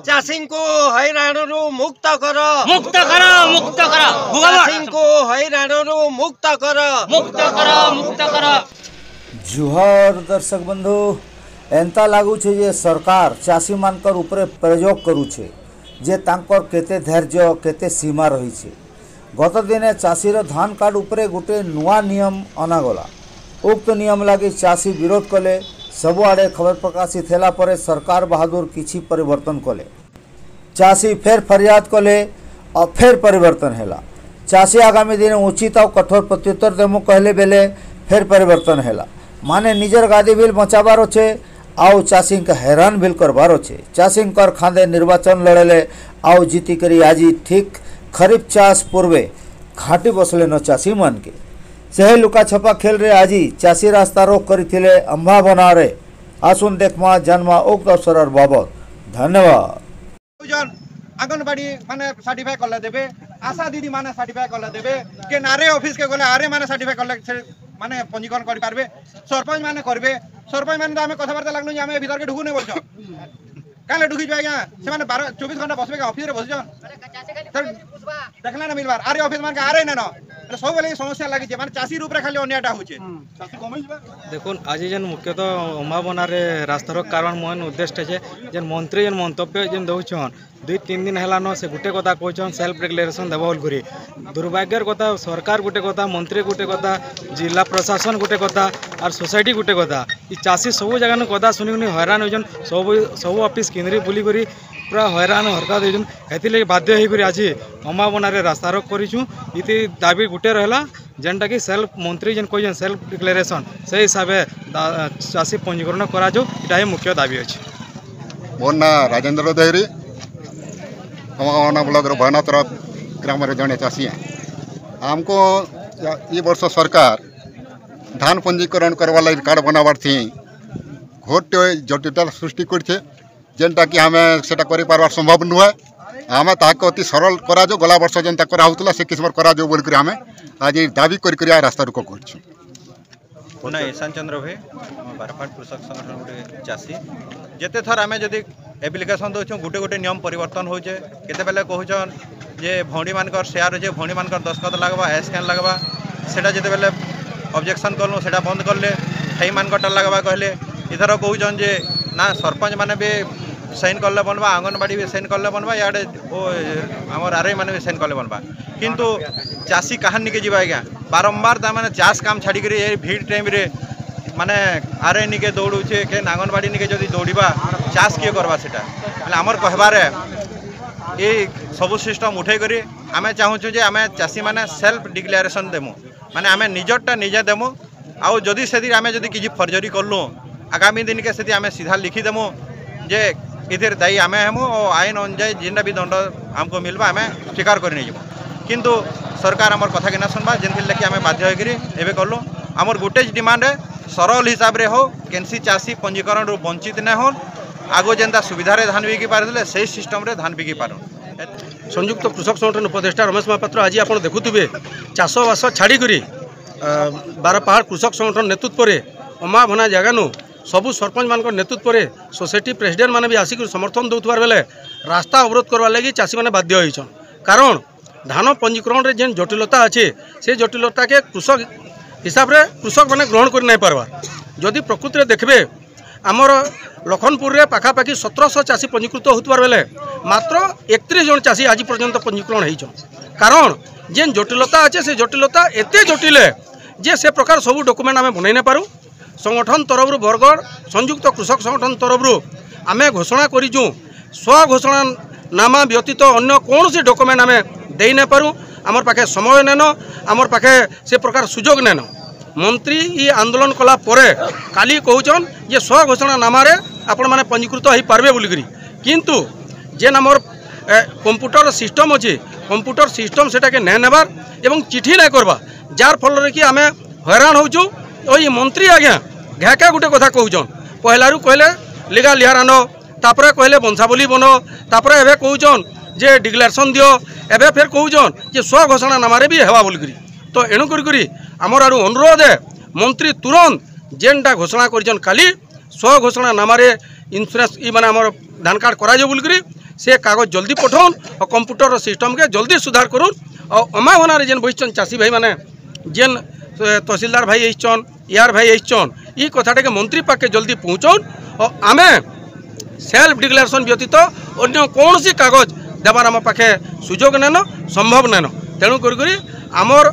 चाषी को हैराणरू मुक्त कर मुक्त कर मुक्त कर चाषी को हैराणरू मुक्त कर मुक्त कर मुक्त कर। जुहर दर्शक बंधु एंता लागू छे जे सरकार चाषी मानकर ऊपर प्रयोग करू छे जे तांकर केते धैर्य केते सीमा रही छे। गत दिने चाषीर धान कार्ड उपरे गोटे नुआ नियम अनागला। उक्त नियम लगी चाषी विरोध कले। सबुआड़े खबर प्रकाशित होला परे सरकार बहादुर किछि परिवर्तन कले। चाषी फेर फरियाद कले और फेर परिवर्तन हैला। चाषी आगामी दिन उचित और कठोर प्रत्युत्तर देमु कहले बेले फेर परिवर्तन हैला। माने निजर गादी बिल बचाबार अच्छे आउ चाषी हैरान बिल करबार अच्छे। चाषी खांदे निर्वाचन लड़ेले आउ जीति करी आज ठीक खरीफ चाष पूर्वे घाटी बसले न चाषी मन के से लुका छपा खेल रे आज चाषी रास्ता रोक करथिले अंबा बनारे। आसुन देखमा जन्मा उक्त अवसर बाबद धन्यवाद। आंगनबाड़ी माने सर्टिफाई कले देबे, आशा दीदी माने सर्टिफाई कले देबे, के नारे ऑफिस के गले आरे माने सर्टिफाई कले माने पंजीकरण करि पारबे, सरपंच माने करबे। सरपंच माने तो हमें कथबार्ता लागनु जे हमें भीतर के ढुकु नै बोलछ काले ढुकी जाय गया से माने 12-24 घंटा बसबे के ऑफिस रे बसजन देखला ना मिलबार आरे ऑफिस मान के आरे न सब बेले समस्या लागि जे माने चाषी रूप रे खाली अन्यायटा होचे चाषी कमै जबा। देखुन आज जेन मुख्यतः उमाबनारे रास्तार कारण मोहन उद्देश्य है जेन मंत्री जेन मंतव्य जेन दौन 2-3 दिन है से गोटे कथा कहन सेल्फ रेगुलेशन देव बोल। दुर्भाग्यर कथा सरकार गोटे कथा मंत्री गोटे कथा जिला प्रशासन गोटे कथा और सोसाइटी गोटे कथा ये चाषी सब जगह कथा शुणी हैरान होजन सब ऑफिस केन्द्री बुली पूरा हैरान हरकत होजन। हेतिले बाध्य होकर आज अमाबनारे रास्ता रोक करूँ। ये दाबी गोटे रहा जेनटा कि सेल्फ मंत्री जेन कह सेल्फ डिक्लेरेशन से हिसाब से चाषी पंजीकरण करा मुख्य दाबी अच्छे। मोर ना राजेन्द्र देहरी अमाबना ब्लॉक भयनाथर ग्राम जड़े चाषी हैं। आमको ये वर्ष सरकार धान पंजीकरण करवा लगी कार्ड बनावार थी घोर जटिलता सृष्टि करछे जेनटा कि हमें सेटा करि पारवार संभव नुहे। आमे ताके अति सरल करा जो गला वर्ष जेनता करा होतला से किस्मर करा जो बोल कर हमें आज दाबी कर रास्ता रोक करछु। पुना ईशान चंद्र भाई बारपाट कृषक संगठन गोटे चाषी जिते थर आम जदि एप्लिकेशन दौर गोटे गोटे नियम परिवर्तन होचे केते बेले कहून जे भौणी मानकर शेयर होचे भौणी मानकर दस्खत लगवा स्कैन लगवा सेटा जिते बेले ऑब्जेक्शन कलु सेटा बंद कले खाई मानकटा लगवा कहले इधर कहून जे ना सरपंच माने भी साइन कले बनवा आंगनबाड़ी भी साइन कले बनवा याडे आमर आरआई माने भी साइन कले बनवा किंतु चाषी कहां निके जीवा आज्ञा बारंबार माने चाष काम छाड़ी कर भीड़ टाइम रे माने आरआई निके दौड़ुचे के आंगनबाड़ी निके जदि दौड़वा चाष किए करवा सेटा आमर कहबार ये सब सिस्टम उठे करी आमे चाहूँ जे आमे चाषी माने सेल्फ डिक्लेरेशन देमु माने आमे निजरटा निजे देमु आउ जदि से आमे जदि किछि फर्जरी करलु आगामी दिन के से आमे सीधा लिखिदेमु जे इधर दायी आमे हेमु और आईन अनुजाई जेनटा भी दंड आमको मिलवा आमे स्वीकार कर नहीं किंतु सरकार आमर कथा के सुनवा जेनथिर लगे आमे बाध्य होकरी एबे करलु। आमर गोटे डिमांड है सरल हिसाब रे हो केनसी चाषी पंजीकरण रू वंचित न हो आगो जेनता सुविधा रे धान बिकी पारे से सिस्टम रे धान बिकी पार। संयुक्त कृषक संगठन उपदेष्टा रमेश महापात्र आज आप देखुवे चाषबास छाड़ी बारपहाड़ कृषक संगठन नेतृत्व में अमाभना जगानु सबू सरपंच मान नेतृत्व में सोसाइटी प्रेसिडेंट मैंने भी आसिक समर्थन दौथार बेले रास्ता अवरोध करवा लगी चाषी मैंने बाध्य होइछन। कारण धान पंजीकरण रे जेन जटिलता अच्छे से जटिलता के कृषक हिसाब रे कृषक मैंने ग्रहण कर नहीं पारवा। जदि प्रकृति में देखबे आमर लखनपुर रे पाखापाखि 1700 चाषी पंजीकृत होतबार बेले मात्र 31 जन चाषी आज पर्यंत पंजीकरण होइछन। कारण जेन जटिलता अच्छे से जटिलता एते जटिल है जे से प्रकार सबू डॉक्यूमेंट आम बनई न पारू। संगठन तरफ बरगढ़ संयुक्त कृषक संगठन तरफ आम घोषणा करूँ स्व घोषणा नामा व्यतीत अन्य कौन सी डॉक्यूमेंट आम दे न पारू। आमर पाखे समय नेन आमर पाखे से प्रकार सुजोग नेन। मंत्री ये आंदोलन कला परे काली कहून जे स्व घोषणा नामारे आपण मैंने पंजीकृत हो पारे बोलिकी किंतु जेन आमर कंप्यूटर सिस्टम अच्छे कंप्यूटर सिस्टम सेटा के नहीं नेबार एवं चिठी नहीं करवा जार फल कि आम हैरान होचु। और ये मंत्री आज्ञा घाका गोटे कथा कहून पहलू कहले लिगा लिहार आन तापर कहले बंशावली बन तापर एवं कहून जे डिक्लेरेशन दियो एवं फिर कहून जे स्व घोषणा नामारे भी हेबा बोलिकी। तो एणु करी आमर आड़ू अनुरोध है मंत्री तुरंत जेनटा घोषणा कर काली स्व घोषणा नामारे इन्सुरांस ये माने आमर धान कार्ड करा बोलिकी से कागज जल्दी पठाउन और कंप्यूटर सिस्टम के जल्दी सुधार करूँ और अमाभना जेन बहिचन चाषी भाई मैंने जेन तहसीलदार भाई आइछन यार भाई आइछन ये कथाटा के मंत्री पाखे जल्दी पहुँचन और आमे सेल्फ डिक्लेरेशन व्यतीत अन्य कौन सी कागज देवार आम पाखे सुजोग नेन संभव नेन तेणु करी आमर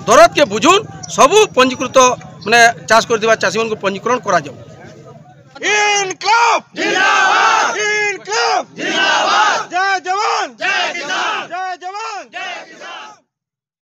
दरद के बुझुन सबू पंजीकृत माने चाष कर चाषी मान पंजीकरण करा जाऊ। इनकलाब जिंदाबाद, इनकलाब जिंदाबाद, जय जवान।